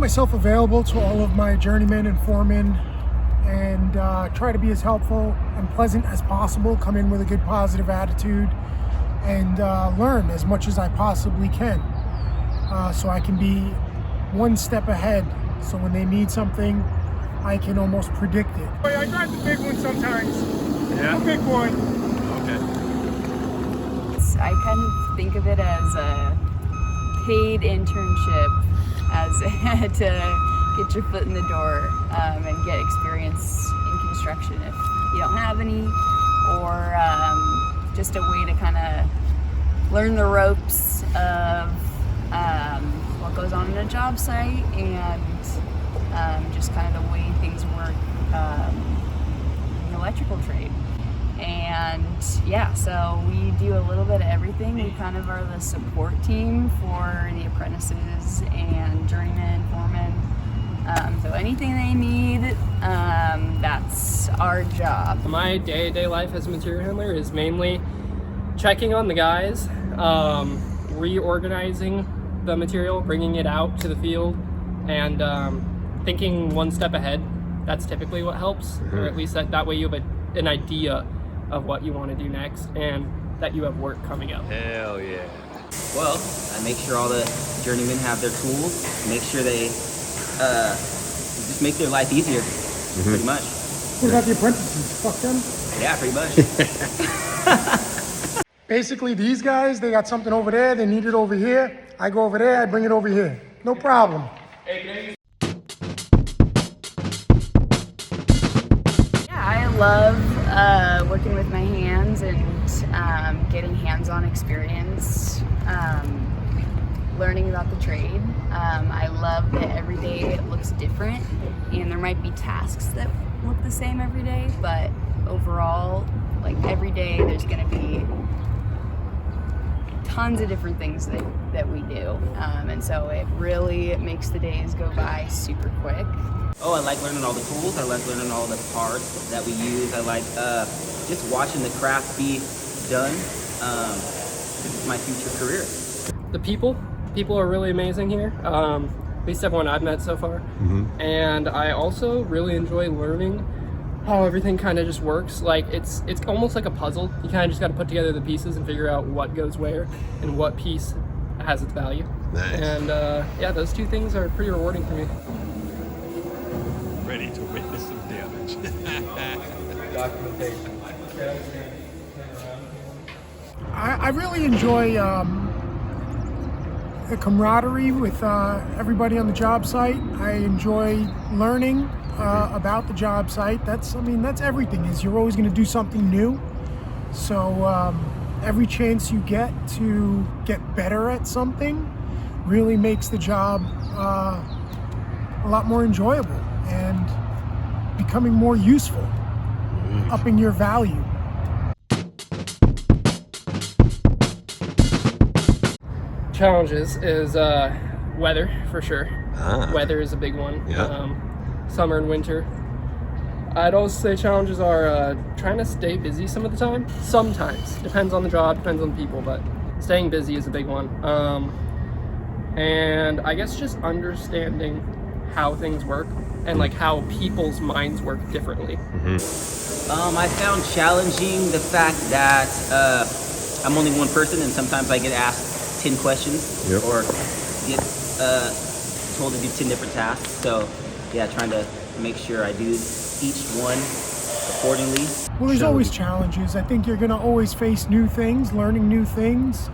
myself available to all of my journeymen and foremen and try to be as helpful and pleasant as possible, come in with a good positive attitude, and learn as much as I possibly can so I can be one step ahead. So when they need something, I can almost predict it. I drive the big one sometimes. Yeah? The big boy. Okay. I kind of think of it as a paid internship as to get your foot in the door and get experience in construction if you don't have any, or just a way to kind of learn the ropes of what goes on in a job site and just kind of the way things work in the electrical trade. And yeah, so we do a little bit of everything. We kind of are the support team for the apprentices and journeymen, foremen. So anything they need, that's our job. My day-to-day life as a material handler is mainly checking on the guys, reorganizing the material, bringing it out to the field, and thinking one step ahead. That's typically what helps, or at least that way you have an idea of what you want to do next and that you have work coming up. Hell yeah. Well, I make sure all the journeymen have their tools, make sure they just make their life easier, pretty much. What about the apprentices? Fuck them? Yeah, pretty much. Basically, these guys, they got something over there, they need it over here. I go over there, I bring it over here. No problem. I love working with my hands and getting hands-on experience, learning about the trade. I love that every day it looks different, and there might be tasks that look the same every day, but overall, like every day there's going to be tons of different things that we do, and so it really makes the days go by super quick. Oh, I like learning all the tools. I like learning all the parts that we use. I like just watching the craft be done. This is my future career. The people are really amazing here, at least everyone I've met so far. And I also really enjoy learning how everything kind of just works. Like it's almost like a puzzle. You kind of just got to put together the pieces and figure out what goes where and what piece has its value. Nice. And yeah, those two things are pretty rewarding for me. Ready to witness some damage. Documentation. I really enjoy the camaraderie with everybody on the job site. I enjoy learning about the job site. That's everything. Is you're always going to do something new. So every chance you get to get better at something really makes the job a lot more enjoyable and becoming more useful, upping your value. Challenges is weather, for sure. Weather is a big one. Yeah. Summer and winter. I'd also say challenges are trying to stay busy some of the time. Sometimes. Depends on the job, depends on the people, but staying busy is a big one. And I guess just understanding how things work and like how people's minds work differently. I found challenging the fact that I'm only one person, and sometimes I get asked 10 questions or get told to do 10 different tasks. So yeah, trying to make sure I do each one accordingly. Well, there's always challenges. I think you're gonna always face new things, learning new things.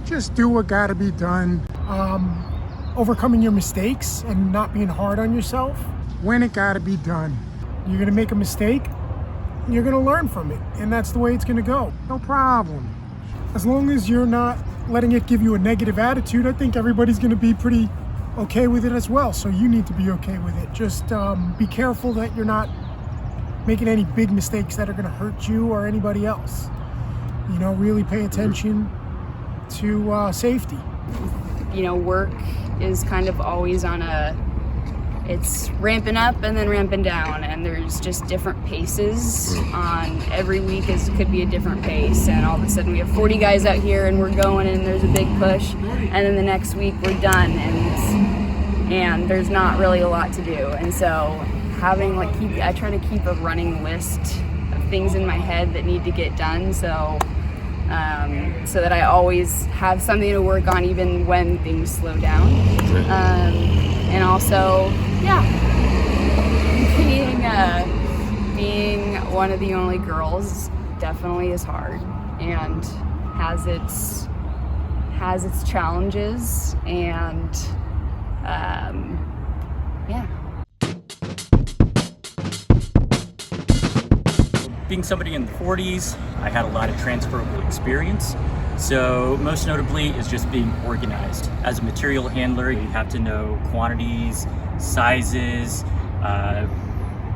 Just do what gotta be done. Overcoming your mistakes and not being hard on yourself when it gotta be done. You're gonna make a mistake, you're gonna learn from it, and that's the way it's gonna go. No problem. As long as you're not letting it give you a negative attitude, I think everybody's gonna be pretty okay with it as well. So you need to be okay with it. Just be careful that you're not making any big mistakes that are gonna hurt you or anybody else. You know, really pay attention to safety. You know, work is kind of always on it's ramping up and then ramping down, and there's just different paces on every week. Could be a different pace, and all of a sudden we have 40 guys out here and we're going and there's a big push, and then the next week we're done, and and there's not really a lot to do. And so having I try to keep a running list of things in my head that need to get done, so that I always have something to work on even when things slow down. And also, yeah, being one of the only girls definitely is hard and has its challenges, and yeah. Being somebody in the 40s, I had a lot of transferable experience. So most notably is just being organized. As a material handler, you have to know quantities, sizes,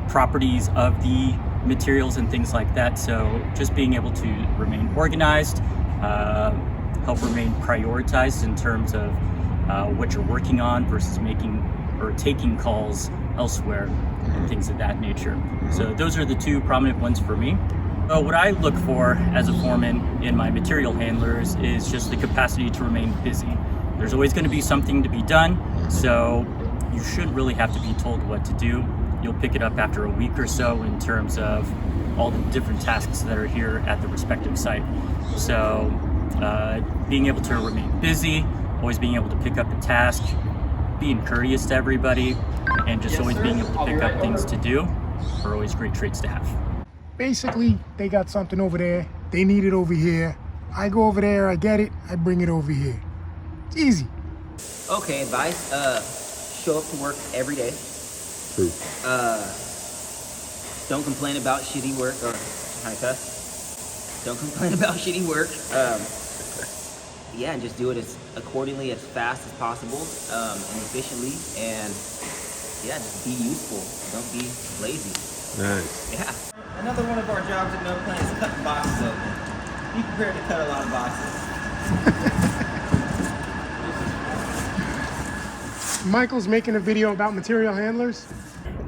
properties of the materials and things like that. So just being able to remain organized, help remain prioritized in terms of what you're working on versus making or taking calls elsewhere and things of that nature. So those are the two prominent ones for me. What I look for as a foreman in my material handlers is just the capacity to remain busy. There's always going to be something to be done, so you shouldn't really have to be told what to do. You'll pick it up after a week or so in terms of all the different tasks that are here at the respective site. So being able to remain busy, always being able to pick up a task, being courteous to everybody, and just always being able to pick up things to do are always great traits to have. Basically, they got something over there, they need it over here. I go over there, I get it, I bring it over here. It's easy. Okay, advice. Show up to work every day. True. Don't complain about shitty work, or hi, cuss. Don't complain about shitty work. Yeah, and just do it accordingly as fast as possible, and efficiently, and yeah, just be useful. Don't be lazy. Nice. Yeah. Another one of our jobs at No Plan is cutting boxes open. Be prepared to cut a lot of boxes. Michael's making a video about material handlers.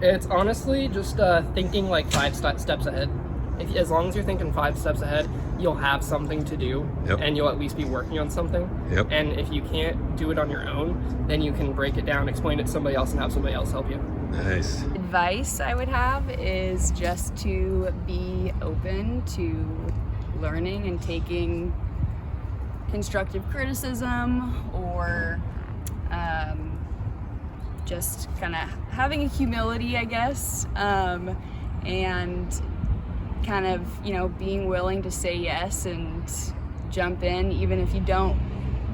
It's honestly just thinking like 5 steps ahead. As long as you're thinking 5 steps ahead, you'll have something to do, and you'll at least be working on something. And if you can't do it on your own, then you can break it down, explain it to somebody else, and have somebody else help you. Nice. Advice I would have is just to be open to learning and taking constructive criticism, or just kind of having a humility, I guess, and kind of, being willing to say yes and jump in, even if you don't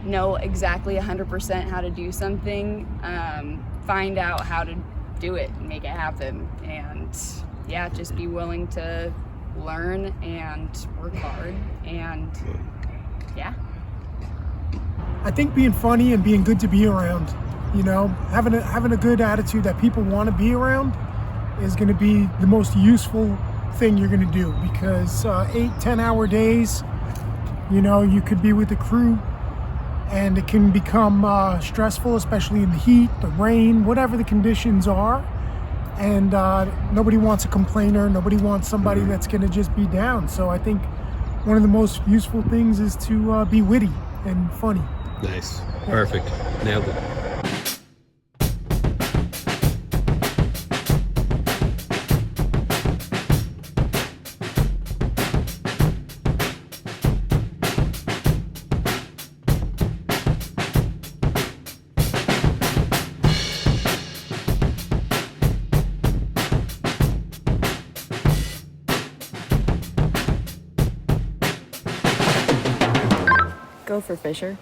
know exactly 100% how to do something. Find out how to do it and make it happen, and yeah, just be willing to learn and work hard, and yeah. I think being funny and being good to be around, having a good attitude that people want to be around is going to be the most useful thing you're going to do, because 8-10 hour days, you could be with the crew and it can become stressful, especially in the heat, the rain, whatever the conditions are, and nobody wants a complainer, nobody wants somebody that's going to just be down. So I think one of the most useful things is to be witty and funny. Nice. Perfect. Nailed it. Go for Fisher.